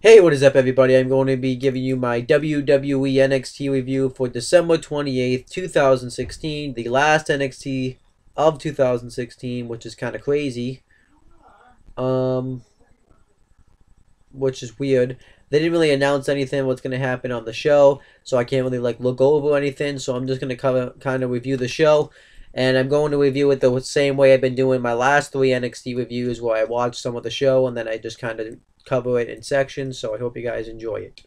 Hey, what is up, everybody? I'm going to be giving you my WWE NXT review for December 28th, 2016, the last NXT of 2016, which is kind of crazy. Um, which is weird. They didn't really announce anything what's going to happen on the show, so I can't really look over anything. So I'm just going to kind of review the show, and I'm going to review it the same way I've been doing my last three NXT reviews, where I watch some of the show and then I just kind of cover it in sections. So I hope you guys enjoy it.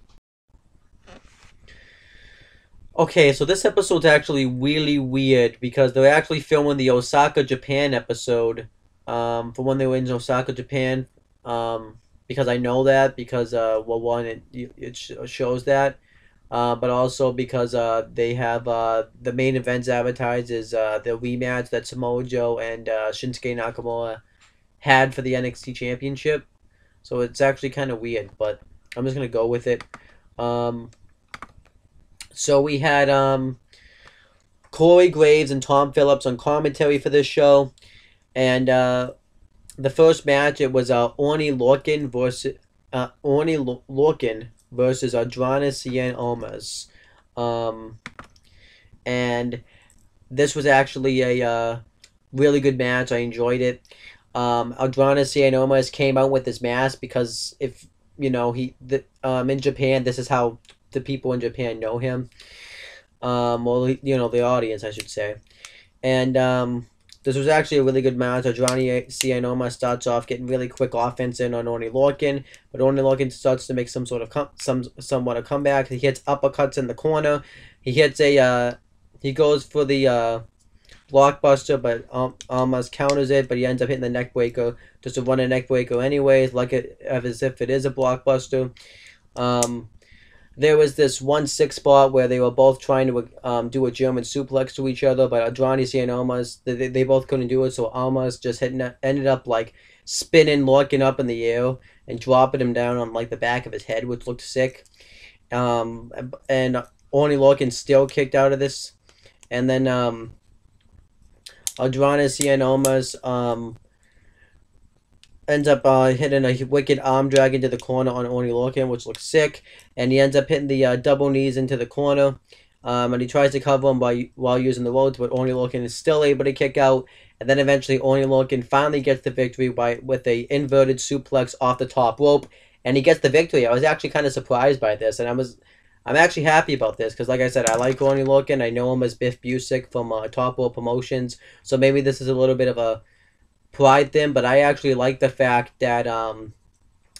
Okay, so this episode's actually really weird because they're actually filming the Osaka, Japan episode. For when they were in Osaka, Japan. Because I know that because well, one it shows that, but also because they have the main events advertised is the rematch that Samoa Joe and Shinsuke Nakamura had for the NXT Championship. So it's actually kind of weird, but I'm just gonna go with it. Um, so we had Corey Graves and Tom Phillips on commentary for this show, and the first match it was ONeill Lorcan versus Adranis and Almas, um, and this was actually a really good match. I enjoyed it. Adranis and Almas came out with his mask because if you know in Japan, this is how the people in Japan know him. Well, the audience, I should say. And this was actually a really good match. Adrani Cianoma starts off getting really quick offense in on ONeill Lorcan, but ONeill Lorcan starts to make some sort of somewhat a comeback. He hits uppercuts in the corner. He hits he goes for the blockbuster, but Almas counters it, but he ends up hitting the neck breaker just to run a neck breaker anyways, as if it is a blockbuster. There was this 1-6 spot where they were both trying to do a German suplex to each other, but Adrani and Almas, they both couldn't do it, so Almas just ended up spinning Lorcan up in the air and dropping him down on the back of his head, which looked sick. And only Lorcan still kicked out of this, and then Adrani and Almas ends up hitting a wicked arm drag into the corner on ONeill Lorcan, which looks sick, and he ends up hitting the double knees into the corner, and he tries to cover him while using the ropes, but ONeill Lorcan is still able to kick out, and then eventually ONeill Lorcan finally gets the victory with a inverted suplex off the top rope, and he gets the victory. I was actually kind of surprised by this, and I'm actually happy about this because, like I said, I like ONeill Lorcan. I know him as Biff Busick from Top Rope Promotions, so maybe this is a little bit of a pride thing, but I actually like the fact that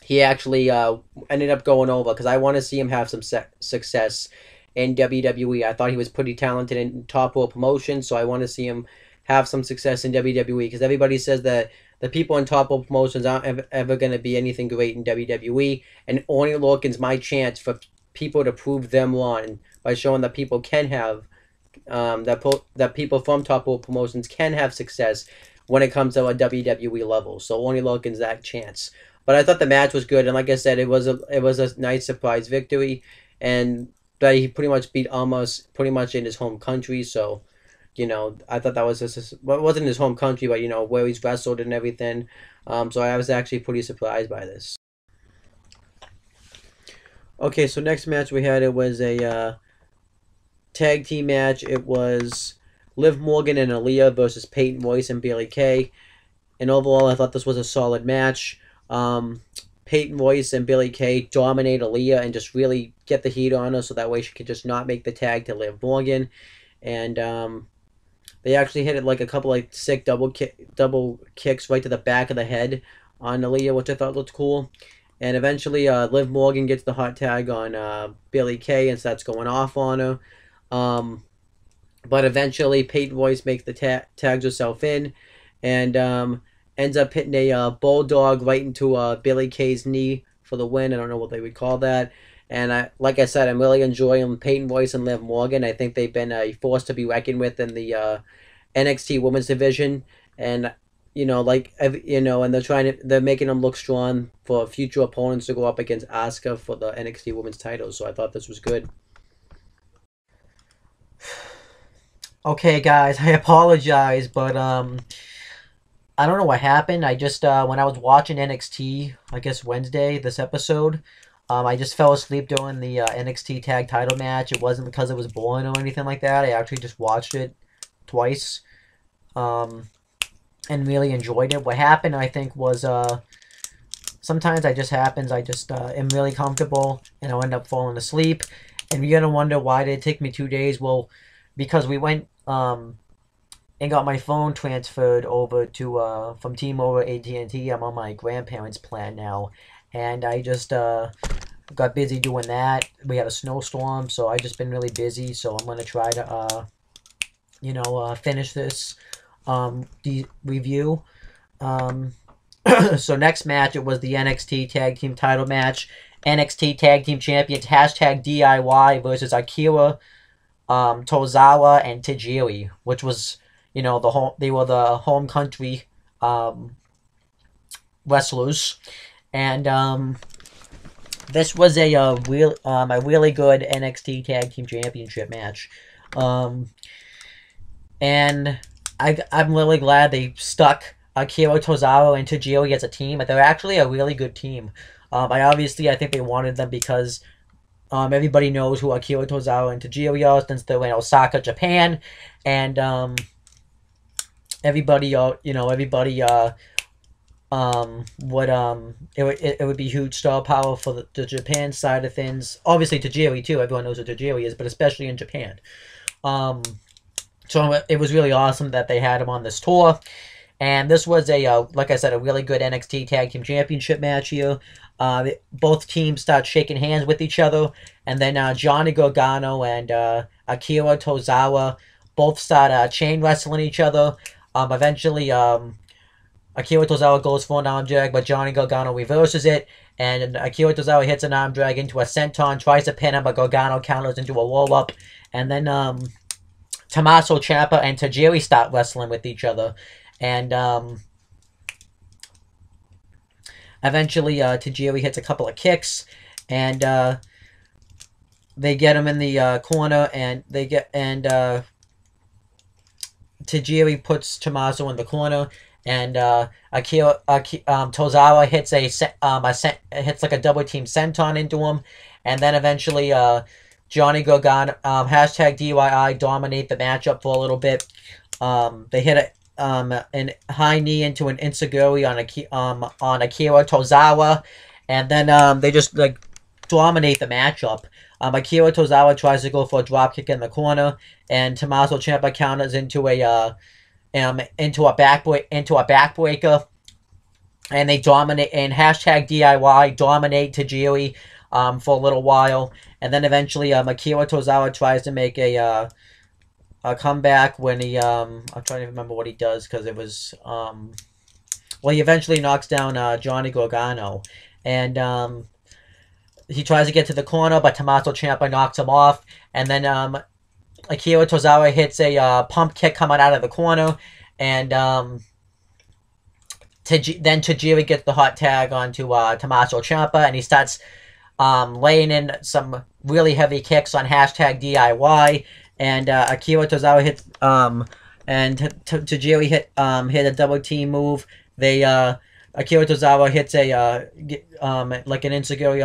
he actually ended up going over because I want to see him have some success in WWE. I thought he was pretty talented in Top Rope Promotions, so I want to see him have some success in WWE because everybody says that the people in Top Rope Promotions aren't ever going to be anything great in WWE, and ONeill Lorcan's my chance for people to prove them wrong by showing that people can have that people from Top Rope Promotions can have success when it comes to a WWE level. So ONeill Lorcan's that chance. But I thought the match was good, and like I said, it was a nice surprise victory, and that he pretty much beat Almas pretty much in his home country. So, I thought that was it wasn't his home country, but where he's wrestled and everything. So I was actually pretty surprised by this. Okay, so next match we had, it was a tag team match. It was Liv Morgan and Aaliyah versus Peyton Royce and Bailey Kay. And overall, I thought this was a solid match. Peyton Royce and Bailey Kay dominate Aaliyah and just really get the heat on her, so that way she could just not make the tag to Liv Morgan. And they actually hit it a couple sick double kicks right to the back of the head on Aaliyah, which I thought looked cool. And eventually, Liv Morgan gets the hot tag on Bailey Kay and starts going off on her. But eventually, Peyton Royce makes the tags herself in, and ends up hitting a bulldog right into Bailey Kay's knee for the win. I don't know what they would call that. And like I said, I'm really enjoying Peyton Royce and Liv Morgan. I think they've been a force to be reckoned with in the NXT Women's Division, and and they're making them look strong for future opponents to go up against Asuka for the NXT Women's title. So I thought this was good. Okay, guys, I apologize, but I don't know what happened. I just when I was watching NXT, I guess Wednesday, this episode, I just fell asleep during the NXT Tag Title match. It wasn't because it was boring or anything like that. I actually just watched it twice, and really enjoyed it. What happened, I think, was sometimes that just happens. I just am really comfortable, and I'll end up falling asleep. And you're gonna wonder why did it take me 2 days? Well, because we went and got my phone transferred over to from T-Mobile AT&T. I'm on my grandparents' plan now, and I just got busy doing that. We had a snowstorm, so I just been really busy. So I'm gonna try to finish this review. So next match, it was the NXT Tag Team Title match. NXT Tag Team Champions #DIY versus Akira Tozawa and Tajiri, which was they were the home country wrestlers, and this was a really good NXT Tag Team Championship match, and I'm really glad they stuck Akira Tozawa and Tajiri as a team. They're actually a really good team. I think they wanted them because everybody knows who Akira Tozawa and Tajiri are since they're in Osaka, Japan, and everybody would be huge star power for the Japan side of things. Obviously Tajiri too. Everyone knows who Tajiri is, but especially in Japan. So it was really awesome that they had him on this tour. And this was like I said, a really good NXT Tag Team Championship match here. Both teams start shaking hands with each other, and then Johnny Gargano and Akira Tozawa both start chain wrestling each other. Eventually, Akira Tozawa goes for an arm drag, but Johnny Gargano reverses it, and Akira Tozawa hits an arm drag into a senton, tries to pin him, but Gargano counters into a roll-up, and then Tommaso Ciampa and Tajiri start wrestling with each other, and eventually Tajiri hits a couple of kicks, and they get him in the corner, and Tajiri puts Tommaso in the corner, and Tozawa hits hits like a double team senton into him, and then eventually Johnny Gargano #DYI dominate the matchup for a little bit. They hit a high knee into an enziguri on Akira Tozawa, and then they just dominate the matchup. Akira Tozawa tries to go for a dropkick in the corner, and Tommaso Ciampa counters into a backbreaker, and they dominate. And #DIY dominate Tajiri for a little while, and then eventually Akira Tozawa tries to make a comeback when he I'm trying to remember what he does because it was he eventually knocks down Johnny Gargano, and he tries to get to the corner, but Tommaso Ciampa knocks him off, and then Akira Tozawa hits a pump kick coming out of the corner, and then Tajiri gets the hot tag onto Tommaso Ciampa, and he starts laying in some really heavy kicks on #DIY, and Akira Tozawa hits and Tajiri hit a double team move. Akira Tozawa hits a like an enziguri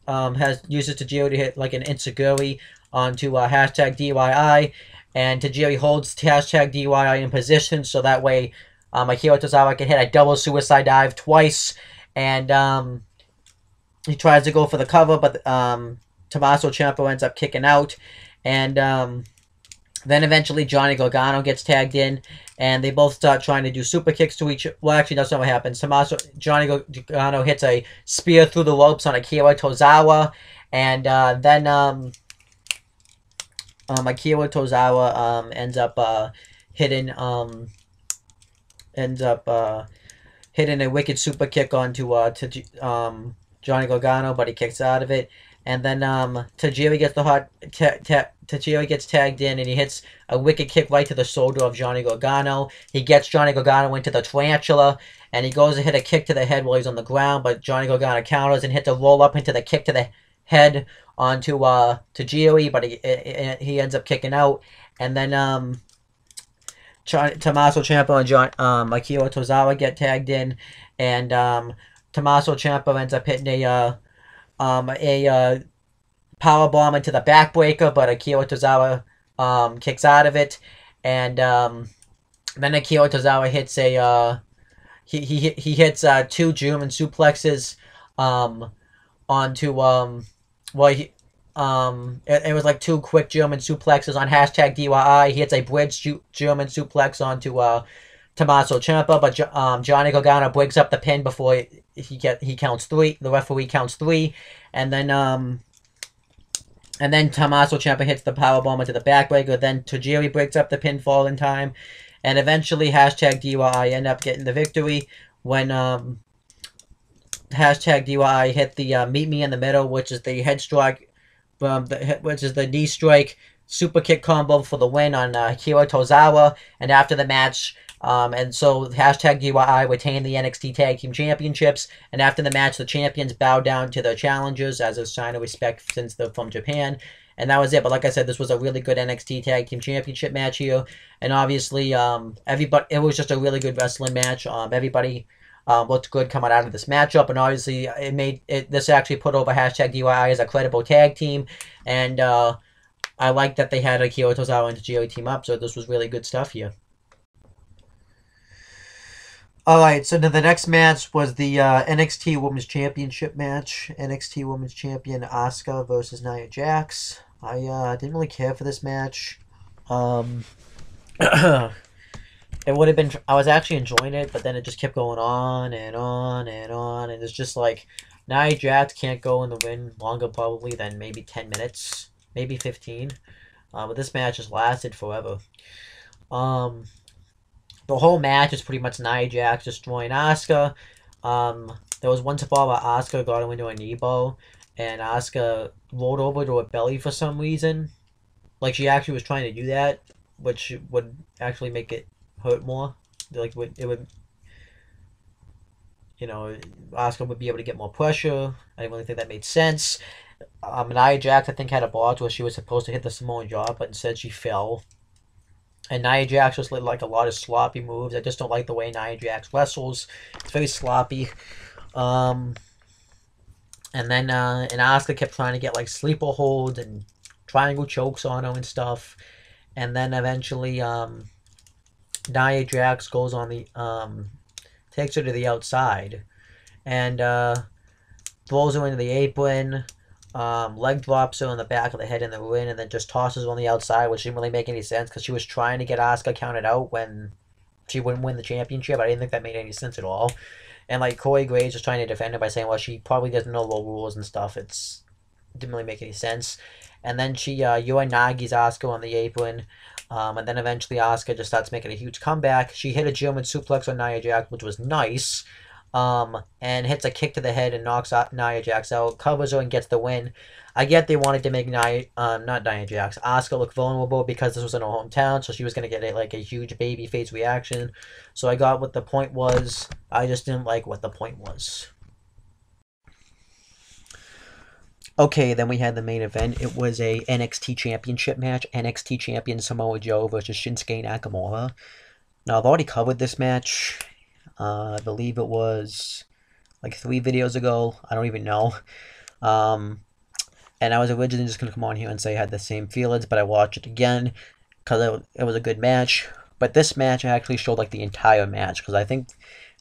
on uses Tajiri to hit like an enziguri onto #DYI, and Tajiri holds #DYI in position so that way Akira Tozawa can hit a double suicide dive twice, and he tries to go for the cover, but Tommaso Ciampa ends up kicking out, and then eventually Johnny Gargano gets tagged in, and they both start trying to do super kicks to each. Well, actually, that's not what happens. Johnny Gargano hits a spear through the ropes on Akira Tozawa, and then Akira Tozawa ends up hitting a wicked super kick onto Johnny Gargano, but he kicks out of it. And then Tajiri gets Tajiri gets tagged in, and he hits a wicked kick right to the shoulder of Johnny Gargano. He gets Johnny Gargano into the tarantula, and he goes to hit a kick to the head while he's on the ground, but Johnny Gargano counters and hits a roll up into the kick to the head onto Tajiri, but he ends up kicking out. And then Tommaso Ciampa and Akira Tozawa get tagged in, and Tommaso Ciampa ends up hitting a power bomb into the backbreaker, but Akira Tozawa kicks out of it, and then Akira Tozawa hits he hits two German suplexes um, onto well he it was like two quick German suplexes on hashtag DYI. He hits a bridge German suplex onto Tommaso Ciampa, but Johnny Gargano breaks up the pin before he counts three. The referee counts three, and then Tommaso Ciampa hits the powerbomb into the backbreaker. Then Tajiri breaks up the pinfall in time, and eventually hashtag DYI end up getting the victory when hashtag DYI hit the meet me in the middle, which is the head strike, which is the knee strike super kick combo for the win on Akira Tozawa. And after the match, and so hashtag DYI retained the NXT Tag Team Championships. And after the match, the champions bowed down to their challengers as a sign of respect since they're from Japan. And that was it. But like I said, this was a really good NXT Tag Team Championship match here. And obviously, everybody, it was just a really good wrestling match. Everybody looked good coming out of this matchup, and obviously it made it. This actually put over hashtag DYI as a credible tag team, and I like that they had Akira Tozawa and Tajiri team up. So this was really good stuff here. All right, so then the next match was the NXT Women's Championship match. NXT Women's Champion Asuka versus Nia Jax. I didn't really care for this match. It would have been. I was actually enjoying it, but then it just kept going on and on and on, and it's just like Nia Jax can't go in the ring longer probably than maybe 10 minutes, maybe 15. But this match just lasted forever. Um, the whole match is pretty much Nia Jax destroying Asuka. There was one spot where Asuka got her into a knee bow, and Asuka rolled over to her belly for some reason. Like she actually was trying to do that, which would actually make it hurt more. Like it would, Asuka would be able to get more pressure. I didn't really think that made sense. Nia Jax, I think, had a botch where she was supposed to hit the Samoan drop, but instead she fell. And Nia Jax just like a lot of sloppy moves. I just don't like the way Nia Jax wrestles. It's very sloppy. And then and Asuka kept trying to get like sleeper holds and triangle chokes on her and stuff. And then eventually Nia Jax goes on the takes her to the outside and throws her into the apron, leg drops her on the back of the head in the ring, and then just tosses her on the outside, which didn't really make any sense because she was trying to get Asuka counted out when she wouldn't win the championship. I didn't think that made any sense at all. And like Corey Graves was trying to defend her by saying, well, she probably doesn't know the rules and stuff. It didn't really make any sense. And then she Nagi's Asuka on the apron. And then eventually Asuka just starts making a huge comeback. She hit a German suplex on Nia Jax, which was nice. And hits a kick to the head and knocks out Nia Jax out, covers her and gets the win. I get they wanted to make not Nia Jax, Asuka look vulnerable because this was in her hometown, so she was going to get a huge babyface reaction. So I got what the point was. I just didn't like what the point was. Okay, then we had the main event. It was a NXT Championship match. NXT Champion Samoa Joe versus Shinsuke Nakamura. Now, I've already covered this match. I believe it was like 3 videos ago. I don't even know. And I was originally just going to come on here and say I had the same feelings, but I watched it again because it was a good match. But this match actually showed like the entire match because I think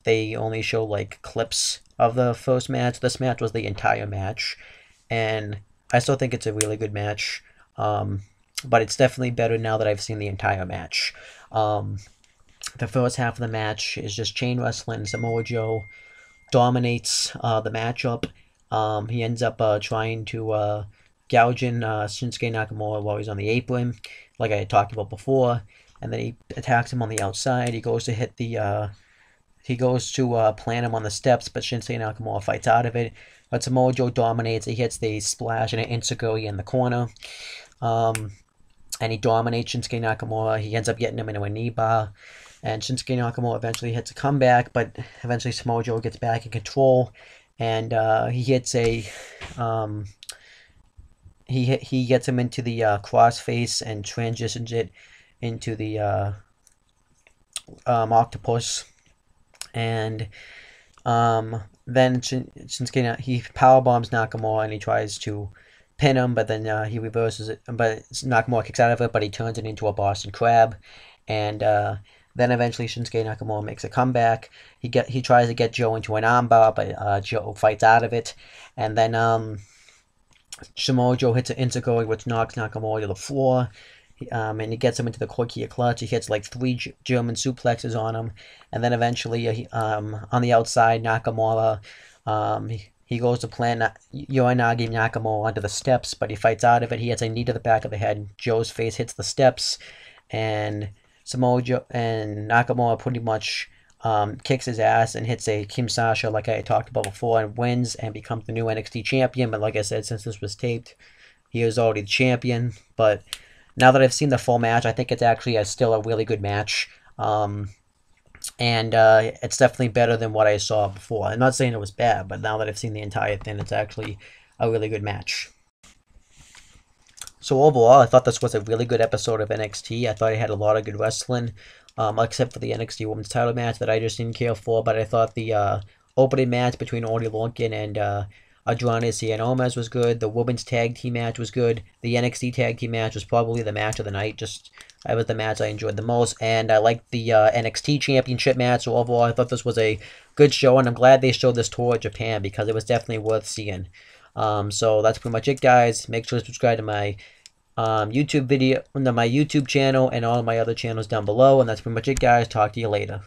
they only show like clips of the first match. This match was the entire match. And I still think it's a really good match. But it's definitely better now that I've seen the entire match. The first half of the match is just chain wrestling. Samoa Joe dominates the matchup. He ends up trying to gouge in Shinsuke Nakamura while he's on the apron, like I had talked about before. And then he attacks him on the outside. He goes to hit the... he goes to plant him on the steps, but Shinsuke Nakamura fights out of it. But Samoa Joe dominates. He hits the splash and an enziguri in the corner. And he dominates Shinsuke Nakamura. He ends up getting him into a knee bar. And Shinsuke Nakamura eventually hits a comeback, but eventually Samoa Joe gets back in control. And he hits a... he gets him into the crossface and transitions it into the octopus. And then Shinsuke, he powerbombs Nakamura and he tries to pin him, but then he reverses it. But Nakamura kicks out of it, but he turns it into a Boston Crab, and then eventually Shinsuke Nakamura makes a comeback. He tries to get Joe into an armbar, but Joe fights out of it, and then Samoa Joe hits an Insiguri, which knocks Nakamura to the floor. And he gets him into the Corkia clutch. He hits like 3 German suplexes on him, and then eventually, on the outside, Nakamura, he goes to plant Uranagi Nakamura onto the steps, but he fights out of it. He hits a knee to the back of the head. Joe's face hits the steps, and Samoa Joe and Nakamura pretty much kicks his ass and hits a Kim Sasha like I had talked about before, and wins and becomes the new NXT champion. But like I said, since this was taped, he is already the champion. But now that I've seen the full match, I think it's actually still a really good match. And it's definitely better than what I saw before. I'm not saying it was bad, but now that I've seen the entire thing, it's actually a really good match. So overall, I thought this was a really good episode of NXT. I thought it had a lot of good wrestling, except for the NXT Women's Title match that I just didn't care for. But I thought the opening match between ONeill and Andrade and Almas was good. The women's tag team match was good. The NXT tag team match was probably the match of the night. That was the match I enjoyed the most. And I liked the NXT Championship match. So overall, I thought this was a good show. And I'm glad they showed this tour of Japan because it was definitely worth seeing. So that's pretty much it, guys. Make sure to subscribe to my YouTube channel and all of my other channels down below. And that's pretty much it, guys. Talk to you later.